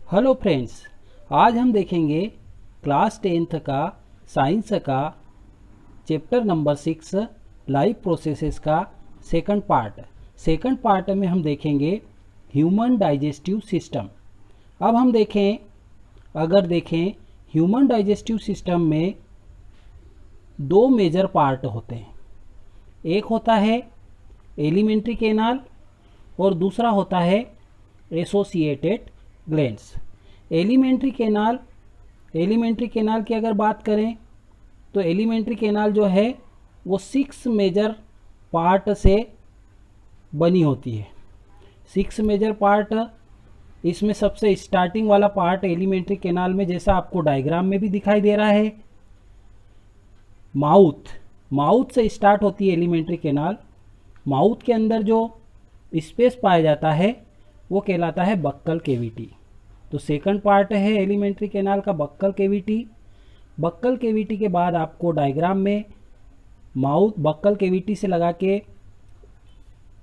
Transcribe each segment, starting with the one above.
Hello friends, आज हम देखेंगे क्लास 10th का साइंस का चैप्टर नंबर 6 लाइफ प्रोसेसेस का सेकंड पार्ट में हम देखेंगे ह्यूमन डाइजेस्टिव सिस्टम। अब हम देखें ह्यूमन डाइजेस्टिव सिस्टम में दो मेजर पार्ट होते हैं। एक होता है एलिमेंट्री कैनाल और दूसरा होता है एसोसिएटेड ग्लैंड्स। एलिमेंट्री कैनाल की अगर बात करें तो एलिमेंट्री कैनाल जो है वो 6 मेजर पार्ट से बनी होती है। 6 मेजर पार्ट, इसमें सबसे स्टार्टिंग वाला पार्ट एलिमेंट्री कैनाल में, जैसा आपको डायग्राम में भी दिखाई दे रहा है, माउथ से स्टार्ट होती है एलिमेंट्री कैनाल। माउथ के अंदर जो स्पेस पाया जाता है वो कहलाता है बक्कल कैविटी। तो सेकंड पार्ट है एलिमेंट्री कैनाल का बक्कल कैविटी। बक्कल कैविटी के बाद आपको डायग्राम में बक्कल कैविटी से लगा के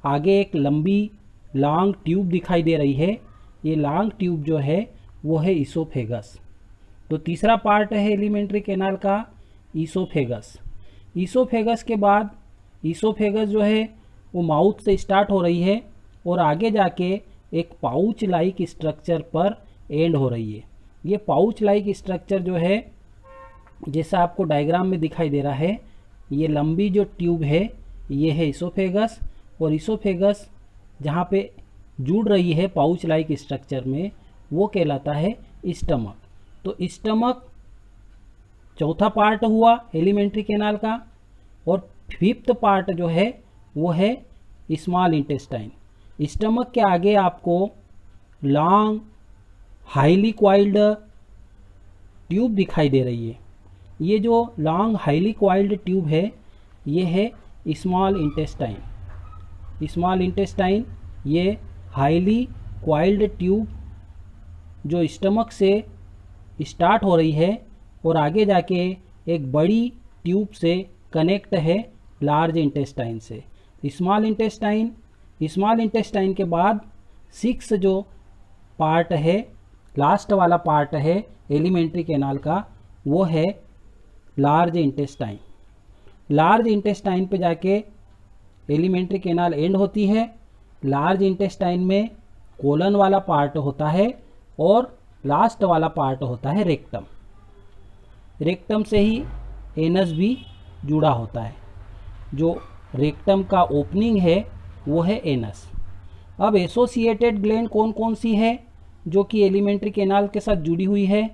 आगे एक लंबी लॉन्ग ट्यूब दिखाई दे रही है। ये लॉन्ग ट्यूब जो है वो है ईसोफेगस। तो तीसरा पार्ट है एलिमेंट्री कैनाल का ईसोफेगस। ईसोफेगस के बाद ईसोफेगस जो है वो माउथ से स्टार्ट हो रही है और आगे जाके एक पाउच लाइक स्ट्रक्चर पर एंड हो रही है। ये पाउच लाइक स्ट्रक्चर जो है, जैसा आपको डायग्राम में दिखाई दे रहा है, ये लंबी जो ट्यूब है ये है ईसोफेगस, और ईसोफेगस जहाँ पे जुड़ रही है पाउच लाइक स्ट्रक्चर में वो कहलाता है स्टमक। तो स्टमक चौथा पार्ट हुआ एलिमेंट्री कैनाल का, और फिफ्थ पार्ट जो है वो है स्मॉल इंटेस्टाइन। स्टमक के आगे आपको लॉन्ग हाईली क्वाइल्ड ट्यूब दिखाई दे रही है। ये जो लॉन्ग हाईली क्वाइल्ड ट्यूब है ये है स्मॉल इंटेस्टाइन। स्मॉल इंटेस्टाइन ये हाईली क्वाइल्ड ट्यूब जो स्टमक से स्टार्ट हो रही है और आगे जाके एक बड़ी ट्यूब से कनेक्ट है लार्ज इंटेस्टाइन से। स्मॉल इंटेस्टाइन के बाद 6 जो पार्ट है, लास्ट वाला पार्ट है एलिमेंट्री कैनाल का, वो है लार्ज इंटेस्टाइन। लार्ज इंटेस्टाइन पे जाके एलिमेंट्री कैनाल एंड होती है। लार्ज इंटेस्टाइन में कोलन वाला पार्ट होता है और लास्ट वाला पार्ट होता है रेक्टम। रेक्टम से ही एनस भी जुड़ा होता है। जो रेक्टम का ओपनिंग है वो है एनस। अब एसोसिएटेड ग्लैंड कौन कौन सी है जो कि एलिमेंट्री कैनाल के साथ जुड़ी हुई है?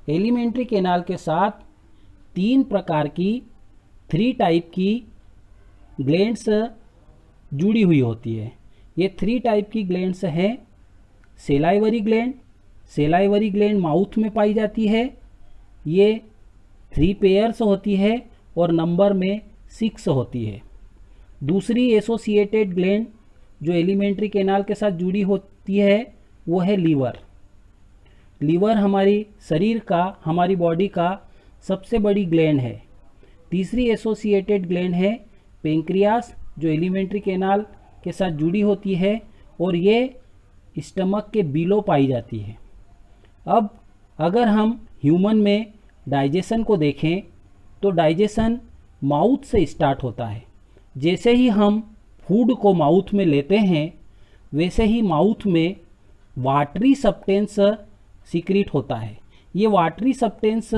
एलिमेंट्री कैनाल के साथ 3 टाइप की ग्लैंड्स जुड़ी हुई होती है। ये 3 टाइप की ग्लैंड्स हैं। सेलाइवरी ग्लैंड माउथ में पाई जाती है। ये 3 पेयर्स होती है और नंबर में 6 होती है। दूसरी एसोसिएटेड ग्लैंड जो एलिमेंट्री कैनाल के साथ जुड़ी होती है वो है लीवर हमारी बॉडी का सबसे बड़ी ग्लैंड है। तीसरी एसोसिएटेड ग्लैंड है पेंक्रियास जो एलिमेंट्री कैनाल के साथ जुड़ी होती है और ये स्टमक के बिलो पाई जाती है। अब अगर हम ह्यूमन में डाइजेशन को देखें तो डाइजेशन माउथ से स्टार्ट होता है। जैसे ही हम फूड को माउथ में लेते हैं वैसे ही माउथ में वाटरी सब्सटेंस सीक्रेट होता है। ये वाटरी सब्सटेंस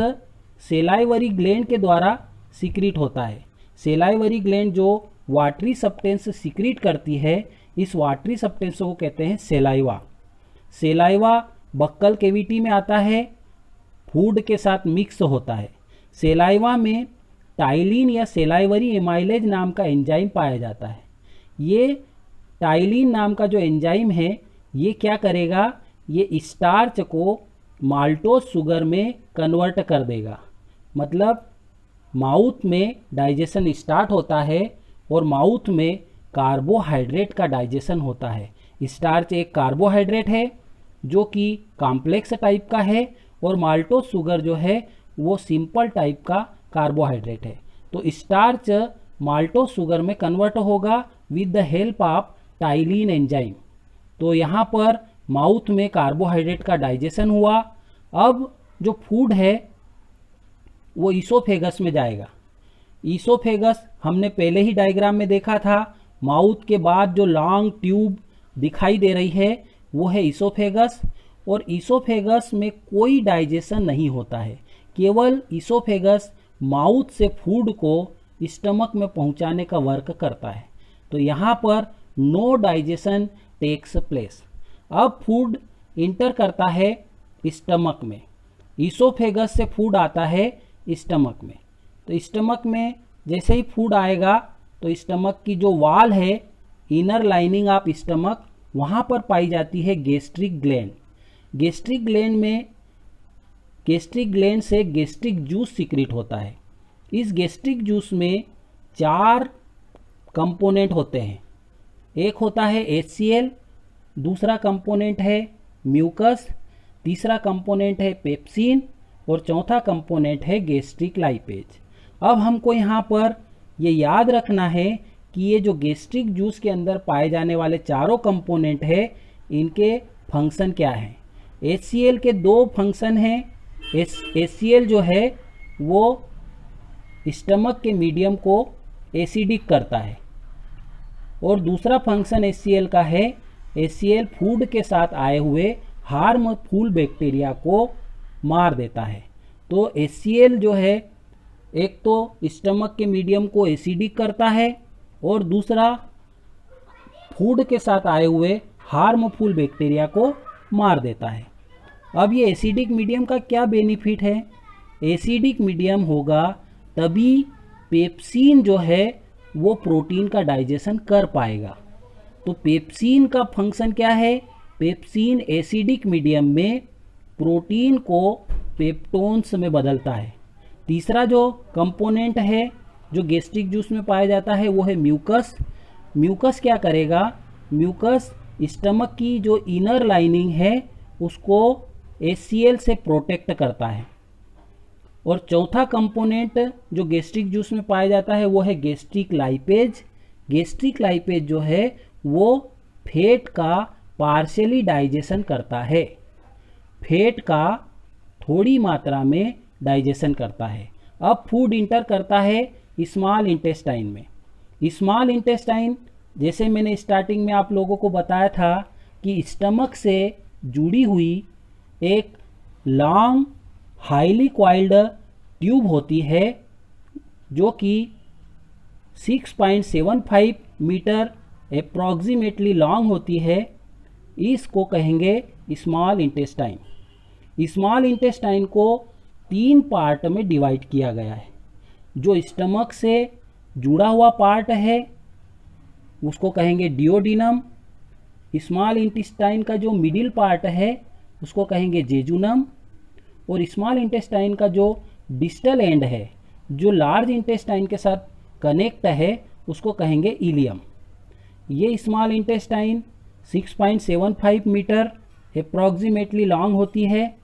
सेलाइवरी ग्लैंड के द्वारा सीक्रेट होता है। सेलाइवरी ग्लैंड जो वाटरी सब्सटेंस सीक्रेट करती है, इस वाटरी सब्सटेंस को कहते हैं सेलाइवा बक्कल कैविटी में आता है, फूड के साथ मिक्स होता है। सेलाइवा में टाइलिन या सेलाइवरी एमाइलेज नाम का एंजाइम पाया जाता है। ये टाइलिन नाम का जो एंजाइम है ये क्या करेगा, ये स्टार्च को माल्टोज शुगर में कन्वर्ट कर देगा। मतलब माउथ में डाइजेशन स्टार्ट होता है और माउथ में कार्बोहाइड्रेट का डाइजेशन होता है। स्टार्च एक कार्बोहाइड्रेट है जो कि कॉम्प्लेक्स टाइप का है और माल्टोज शुगर जो है वो सिंपल टाइप का कार्बोहाइड्रेट है। तो स्टार्च माल्टोज शुगर में कन्वर्ट होगा with the help of ptyalin enzyme. तो यहाँ पर माउथ में कार्बोहाइड्रेट का डाइजेशन हुआ। अब जो फूड है वो ईसोफेगस में जाएगा। ईसोफेगस हमने पहले ही डायग्राम में देखा था, माउथ के बाद जो लॉन्ग ट्यूब दिखाई दे रही है वो है ईसोफेगस। और ईसोफेगस में कोई डाइजेशन नहीं होता है, केवल ईसोफेगस माउथ से फूड को स्टमक में पहुंचाने का वर्क करता है। तो यहाँ पर नो डाइजेशन टेक्स प्लेस। अब फूड इंटर करता है स्टमक में, ईसोफेगस से फूड आता है स्टमक में। तो स्टमक में जैसे ही फूड आएगा तो स्टमक की जो वाल है, इनर लाइनिंग ऑफ स्टमक, वहाँ पर पाई जाती है गैस्ट्रिक ग्लैंड। गैस्ट्रिक ग्लैंड में, गैस्ट्रिक ग्लैंड से गैस्ट्रिक जूस सीक्रेट होता है। इस गैस्ट्रिक जूस में 4 कंपोनेंट होते हैं। एक होता है HCl, दूसरा कंपोनेंट है म्यूकस, तीसरा कंपोनेंट है पेप्सिन और चौथा कंपोनेंट है गैस्ट्रिक लाइपेज। अब हमको यहाँ पर ये याद रखना है कि ये जो गैस्ट्रिक जूस के अंदर पाए जाने वाले चारों कंपोनेंट है, इनके फंक्शन क्या है। HCl के 2 फंक्शन हैं। HCl जो है वो स्टमक के मीडियम को एसिडिक करता है, और दूसरा फंक्शन HCl का है, HCl फूड के साथ आए हुए हार्मफुल बैक्टीरिया को मार देता है। तो HCl जो है एक तो स्टमक के मीडियम को एसिडिक करता है और दूसरा फूड के साथ आए हुए हार्मफुल बैक्टीरिया को मार देता है। अब ये एसिडिक मीडियम का क्या बेनिफिट है। एसिडिक मीडियम होगा तभी पेप्सिन जो है वो प्रोटीन का डाइजेशन कर पाएगा। तो पेप्सिन का फंक्शन क्या है, पेप्सिन एसिडिक मीडियम में प्रोटीन को पेप्टोन्स में बदलता है। तीसरा जो कंपोनेंट है जो गैस्ट्रिक जूस में पाया जाता है वो है म्यूकस। म्यूकस क्या करेगा, म्यूकस स्टमक की जो इनर लाइनिंग है उसको HCl से प्रोटेक्ट करता है। और चौथा कंपोनेंट जो गैस्ट्रिक जूस में पाया जाता है वो है गैस्ट्रिक लाइपेज। गैस्ट्रिक लाइपेज जो है वो फैट का पार्शियली डाइजेशन करता है, फैट का थोड़ी मात्रा में डाइजेशन करता है। अब फूड इंटर करता है स्मॉल इंटेस्टाइन में। स्मॉल इंटेस्टाइन जैसे मैंने स्टार्टिंग में आप लोगों को बताया था कि स्टमक से जुड़ी हुई एक लॉन्ग हाईली कॉइल्ड ट्यूब होती है जो कि 6.75 मीटर अप्रॉक्सीमेटली लॉन्ग होती है। इसको कहेंगे स्मॉल इंटेस्टाइन। स्मॉल इंटेस्टाइन को 3 पार्ट में डिवाइड किया गया है। जो स्टमक से जुड़ा हुआ पार्ट है उसको कहेंगे डिओडिनम। स्मॉल इंटेस्टाइन का जो मिडिल पार्ट है उसको कहेंगे जेजुनम। और स्मॉल इंटेस्टाइन का जो डिस्टल एंड है जो लार्ज इंटेस्टाइन के साथ कनेक्ट है उसको कहेंगे इलियम। ये small intestine 6.75 metre approximately long होती है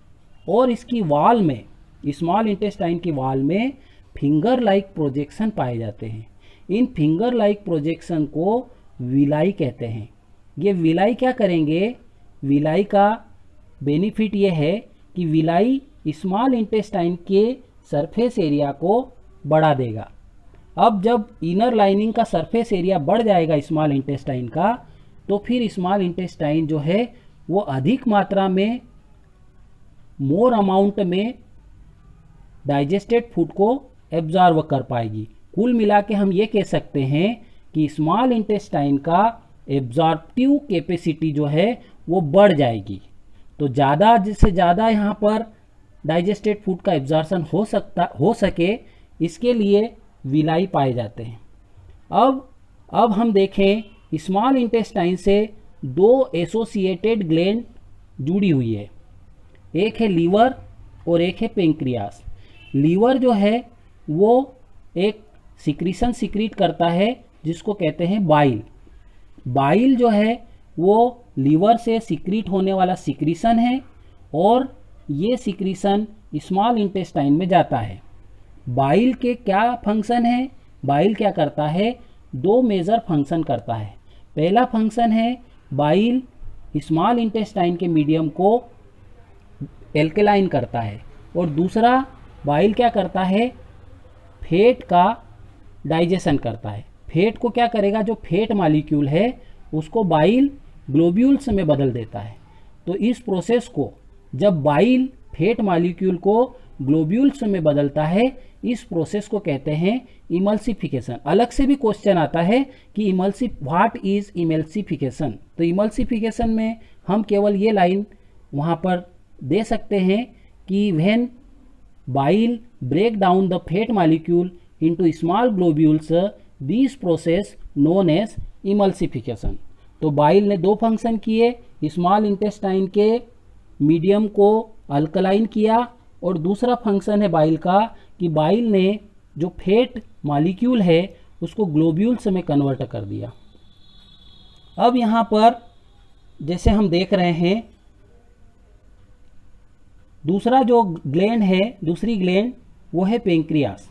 और इसकी वॉल में, स्मॉल इंटेस्टाइन की वॉल में फिंगर लाइक प्रोजेक्शन पाए जाते हैं। इन फिंगर लाइक प्रोजेक्शन को विलाई कहते हैं। ये विलाई क्या करेंगे, विलाई का बेनिफिट ये है कि विलाई स्मॉल इंटेस्टाइन के सरफेस एरिया को बढ़ा देगा। अब जब इनर लाइनिंग का सरफेस एरिया बढ़ जाएगा स्मॉल इंटेस्टाइन का, तो फिर स्मॉल इंटेस्टाइन जो है वो अधिक मात्रा में, मोर अमाउंट में डाइजेस्टेड फूड को एब्जॉर्व कर पाएगी। कुल मिला के हम ये कह सकते हैं कि स्मॉल इंटेस्टाइन का एब्जॉर्प्टिव कैपेसिटी जो है वो बढ़ जाएगी। तो ज़्यादा से ज़्यादा यहाँ पर डाइजेस्टेड फूड का एब्जॉर्प्शन हो सके, इसके लिए विलाई पाए जाते हैं। अब हम देखें स्मॉल इंटेस्टाइन से 2 एसोसिएटेड ग्लैंड जुड़ी हुई है, एक है लीवर और एक है पेंक्रियास। लीवर जो है वो एक सिक्रीशन सिक्रीट करता है जिसको कहते हैं बाइल। बाइल जो है वो लीवर से सिक्रीट होने वाला सिक्रीशन है और ये सिक्रीशन स्मॉल इंटेस्टाइन में जाता है। बाइल के क्या फंक्शन है, बाइल क्या करता है, 2 मेजर फंक्शन करता है। पहला फंक्शन है बाइल स्मॉल इंटेस्टाइन के मीडियम को एल्केलाइन करता है, और दूसरा बाइल क्या करता है, फैट का डाइजेशन करता है। फैट को क्या करेगा, जो फैट मॉलिक्यूल है उसको बाइल ग्लोब्यूल्स में बदल देता है। तो इस प्रोसेस को जब बाइल फैट मॉलिक्यूल को ग्लोब्यूल्स में बदलता है, इस प्रोसेस को कहते हैं इमल्सिफिकेशन। अलग से भी क्वेश्चन आता है कि व्हाट इज इमल्सिफिकेशन। तो इमल्सिफिकेशन में हम केवल ये लाइन वहाँ पर दे सकते हैं कि when bile break down the fat molecule into small globules, this process known as emulsification. तो बाइल ने दो फंक्शन किए, स्मॉल इंटेस्टाइन के मीडियम को अल्कलाइन किया, और दूसरा फंक्शन है बाइल का कि बाइल ने जो फैट मॉलिक्यूल है उसको ग्लोब्यूल्स में कन्वर्ट कर दिया। अब यहाँ पर जैसे हम देख रहे हैं, दूसरा जो ग्लैंड है, दूसरी ग्लैंड वो है पेंक्रियास।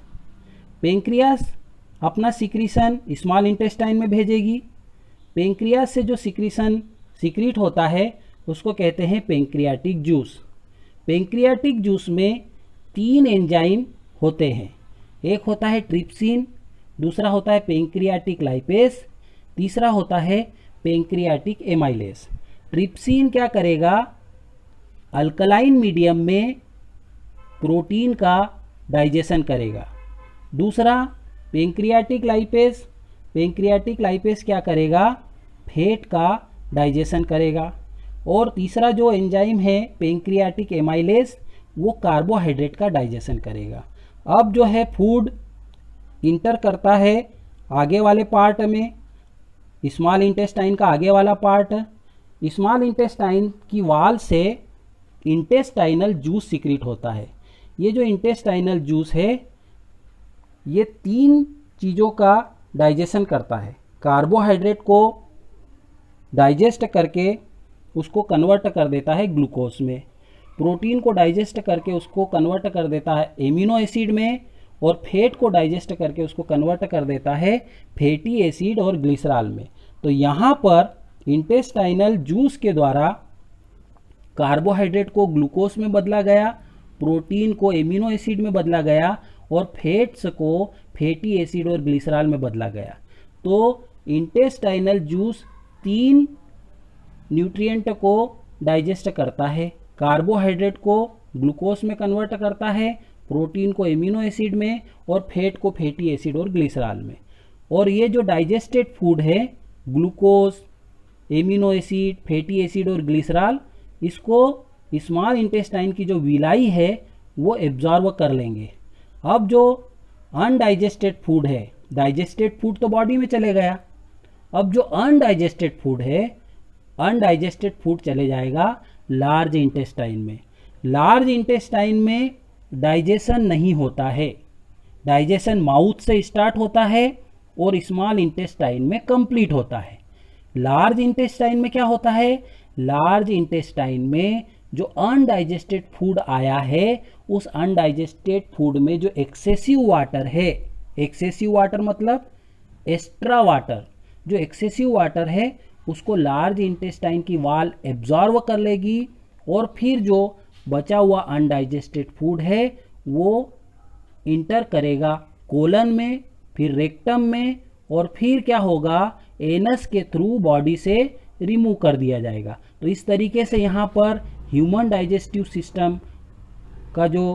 पेंक्रियास अपना सिक्रीशन स्मॉल इंटेस्टाइन में भेजेगी। पेंक्रियास से जो सिक्रीशन सिक्रीट होता है उसको कहते हैं पेंक्रियाटिक जूस। पेंक्रियाटिक जूस में 3 एंजाइम होते हैं। एक होता है ट्रिप्सिन, दूसरा होता है पेंक्रियाटिक लाइपेस, तीसरा होता है पेंक्रियाटिक एमाइलेस। ट्रिप्सिन क्या करेगा, अल्कलाइन मीडियम में प्रोटीन का डाइजेशन करेगा। दूसरा पेंक्रियाटिक लाइपेस, पेंक्रियाटिक लाइपेस क्या करेगा, फैट का डाइजेशन करेगा। और तीसरा जो एंजाइम है पेंक्रियाटिक एमाइलेस, वो कार्बोहाइड्रेट का डाइजेशन करेगा। अब जो है फूड इंटर करता है आगे वाले पार्ट में, स्मॉल इंटेस्टाइन का आगे वाला पार्ट। स्मॉल इंटेस्टाइन की वाल से इंटेस्टाइनल जूस सिक्रीट होता है। ये जो इंटेस्टाइनल जूस है ये 3 चीज़ों का डाइजेशन करता है। कार्बोहाइड्रेट को डाइजेस्ट करके उसको कन्वर्ट कर देता है ग्लूकोज में, प्रोटीन को डाइजेस्ट करके उसको कन्वर्ट कर देता है एमिनो एसिड में, और फैट को डाइजेस्ट करके उसको कन्वर्ट कर देता है फैटी एसिड और ग्लिसरॉल में। तो यहाँ पर इंटेस्टाइनल जूस के द्वारा कार्बोहाइड्रेट को ग्लूकोज में बदला गया, प्रोटीन को एमिनो एसिड में बदला गया, और फैट्स को फैटी एसिड और ग्लिसरॉल में बदला गया। तो इंटेस्टाइनल जूस 3 न्यूट्रिएंट को डाइजेस्ट करता है, कार्बोहाइड्रेट को ग्लूकोज में कन्वर्ट करता है, प्रोटीन को एमिनो एसिड में, और फैट को फैटी एसिड और ग्लिसरॉल में। और ये जो डाइजेस्टेड फूड है, glucose, amino acid, fatty acid और ग्लिसरॉल, इसको स्मॉल इंटेस्टाइन की जो विलाई है वो एब्जॉर्ब कर लेंगे। अब जो अनडाइजेस्टेड फूड है, डाइजेस्टेड फूड तो बॉडी में चले गया, अब जो अनडाइजेस्टेड फूड है, अनडाइजेस्टेड फूड चले जाएगा लार्ज इंटेस्टाइन में। लार्ज इंटेस्टाइन में डाइजेशन नहीं होता है, डाइजेशन माउथ से स्टार्ट होता है और स्मॉल इंटेस्टाइन में कंप्लीट होता है। लार्ज इंटेस्टाइन में क्या होता है, लार्ज इंटेस्टाइन में जो अनडाइजेस्टेड फूड आया है, उस अनडाइजेस्टेड फूड में जो एक्सेसिव वाटर है, एक्सेसिव वाटर मतलब एक्स्ट्रा वाटर, जो एक्सेसिव वाटर है उसको लार्ज इंटेस्टाइन की वाल एब्जॉर्व कर लेगी, और फिर जो बचा हुआ अनडाइजेस्टेड फूड है वो इंटर करेगा कोलन में, फिर रेक्टम में, और फिर क्या होगा, एनस के थ्रू बॉडी से रिमूव कर दिया जाएगा। तो इस तरीके से यहाँ पर ह्यूमन डाइजेस्टिव सिस्टम का जो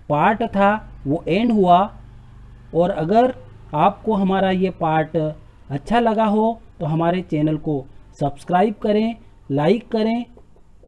पार्ट था वो एंड हुआ। और अगर आपको हमारा ये पार्ट अच्छा लगा हो तो हमारे चैनल को सब्सक्राइब करें, लाइक करें